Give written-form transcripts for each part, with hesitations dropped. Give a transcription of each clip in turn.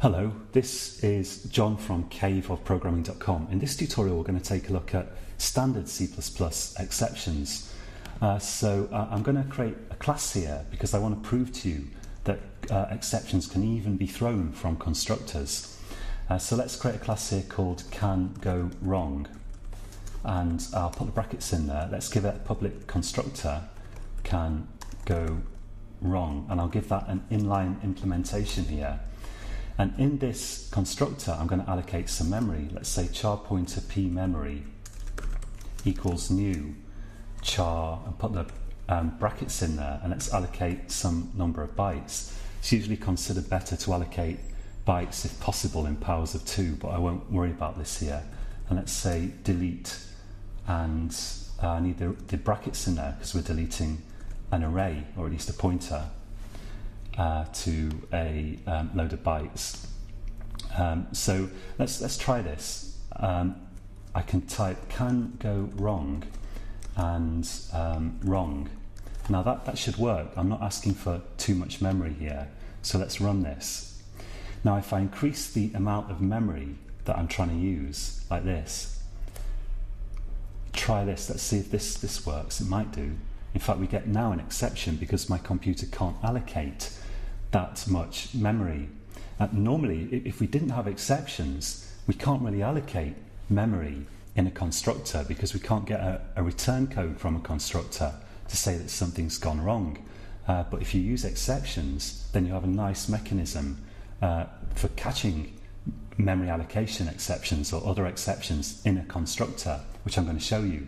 Hello, this is John from caveofprogramming.com. In this tutorial we're going to take a look at standard C++ exceptions. I'm going to create a class here because I want to prove to you that exceptions can even be thrown from constructors. So let's create a class here called canGoWrong, and I'll put the brackets in there. Let's give it a public constructor, canGoWrong, and I'll give that an inline implementation here. And in this constructor, I'm going to allocate some memory. Let's say char pointer p memory equals new char, and put the brackets in there, and let's allocate some number of bytes. It's usually considered better to allocate bytes if possible in powers of 2, but I won't worry about this here. And let's say delete, and I need the brackets in there because we're deleting an array, or at least a pointer, to a load of bytes. So let's try this. I can type canGoWrong and wrong. Now that should work. I'm not asking for too much memory here. So let's run this. Now if I increase the amount of memory that I'm trying to use, like this, try this, let's see if this works. It might do. In fact, we get now an exception because my computer can't allocate that much memory. Normally, if we didn't have exceptions, we can't really allocate memory in a constructor because we can't get a return code from a constructor to say that something's gone wrong. But if you use exceptions, then you have a nice mechanism for catching memory allocation exceptions or other exceptions in a constructor, which I'm going to show you.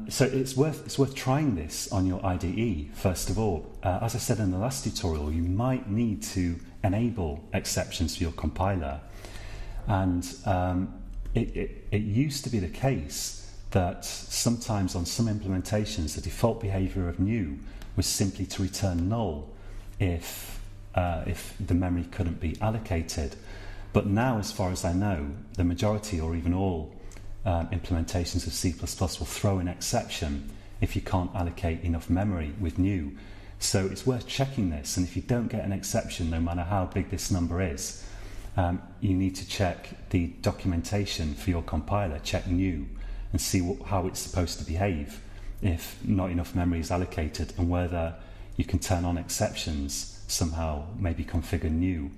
So it's worth trying this on your IDE first of all. As I said in the last tutorial, you might need to enable exceptions for your compiler, and it used to be the case that sometimes on some implementations the default behavior of new was simply to return null if the memory couldn't be allocated. But now, as far as I know, the majority or even all implementations of C++ will throw an exception if you can't allocate enough memory with new. So it's worth checking this, and if you don't get an exception, no matter how big this number is, you need to check the documentation for your compiler, check new, and see how it's supposed to behave if not enough memory is allocated, and whether you can turn on exceptions somehow, maybe configure new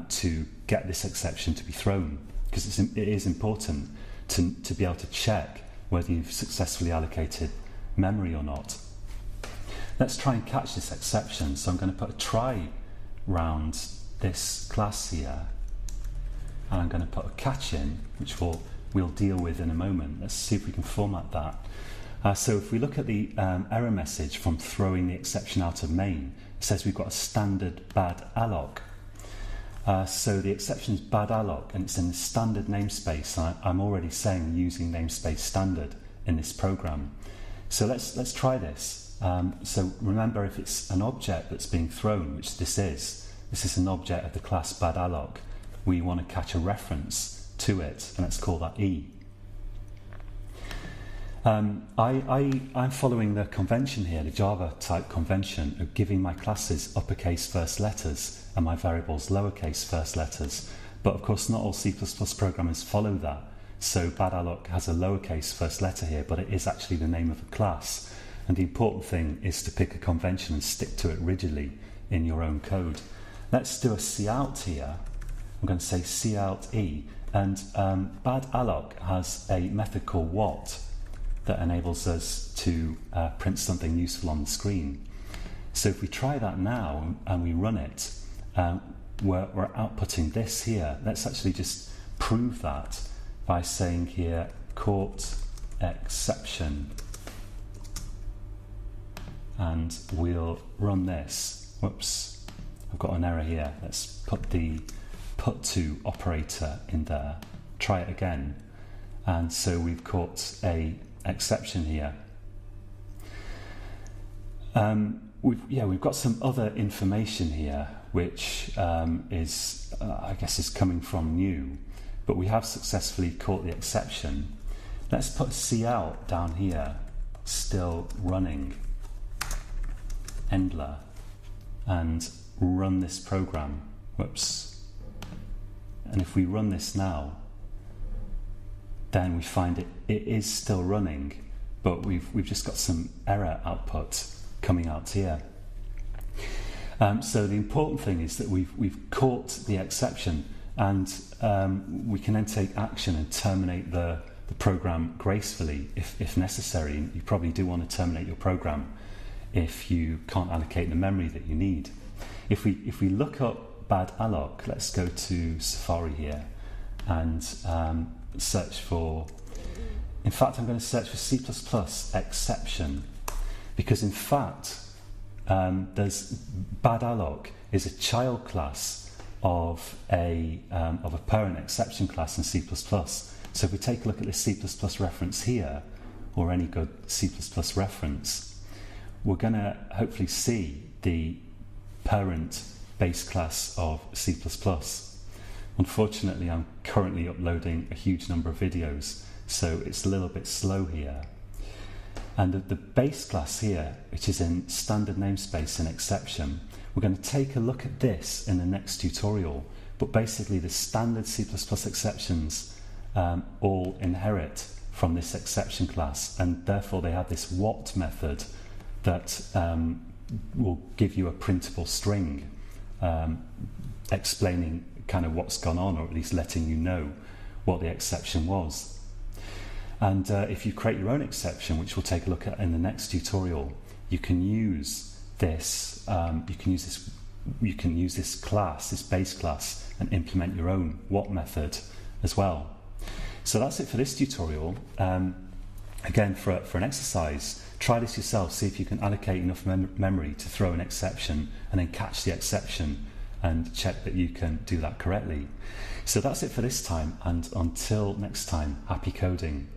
to get this exception to be thrown, because it is important to be able to check whether you've successfully allocated memory or not. Let's try and catch this exception. So I'm going to put a try round this class here, and I'm going to put a catch in, which we'll deal with in a moment. Let's see if we can format that. So if we look at the error message from throwing the exception out of main, it says we've got a standard bad alloc. So the exception is bad alloc, and it's in the standard namespace. I'm already saying using namespace standard in this program. So let's try this. So remember, if it's an object that's being thrown, which this is an object of the class bad alloc, we want to catch a reference to it, and let's call that E. I'm following the convention here, the Java type convention of giving my classes uppercase first letters and my variables lowercase first letters. But of course not all C++ programmers follow that. So bad alloc has a lowercase first letter here, but it is actually the name of a class. And the important thing is to pick a convention and stick to it rigidly in your own code. Let's do a cout here. I'm going to say cout E, and bad alloc has a method called what that enables us to print something useful on the screen. So if we try that now and we run it, we're outputting this here. Let's actually just prove that by saying here caught exception, and we'll run this. Whoops, I've got an error here. Let's put the put to operator in there, try it again, and so we've caught a exception here. We've got some other information here which is I guess is coming from new, but we have successfully caught the exception. Let's put cout down here, still running, endler, and run this program. Whoops. And if we run this now, then we find it is still running, but we've just got some error output coming out here. So the important thing is that we've caught the exception, and we can then take action and terminate the program gracefully if necessary. You probably do want to terminate your program if you can't allocate the memory that you need. If we look up bad alloc, let's go to Safari here and search for, in fact I'm going to search for C++ exception, because in fact there's bad alloc is a child class of a parent exception class in C++. So if we take a look at this C++ reference here, or any good C++ reference, we're going to hopefully see the parent base class of C++. Unfortunately, I'm currently uploading a huge number of videos, so it's a little bit slow here. And the base class here, which is in standard namespace and exception, we're going to take a look at this in the next tutorial. But basically, the standard C++ exceptions all inherit from this exception class, and therefore they have this what method that will give you a printable string explaining kind of what's gone on, or at least letting you know what the exception was. And if you create your own exception, which we'll take a look at in the next tutorial, you can use this. You can use this class, this base class, and implement your own what method as well. So that's it for this tutorial. Again, for an exercise, try this yourself. See if you can allocate enough memory to throw an exception, and then catch the exception and check that you can do that correctly. So that's it for this time, and until next time, happy coding.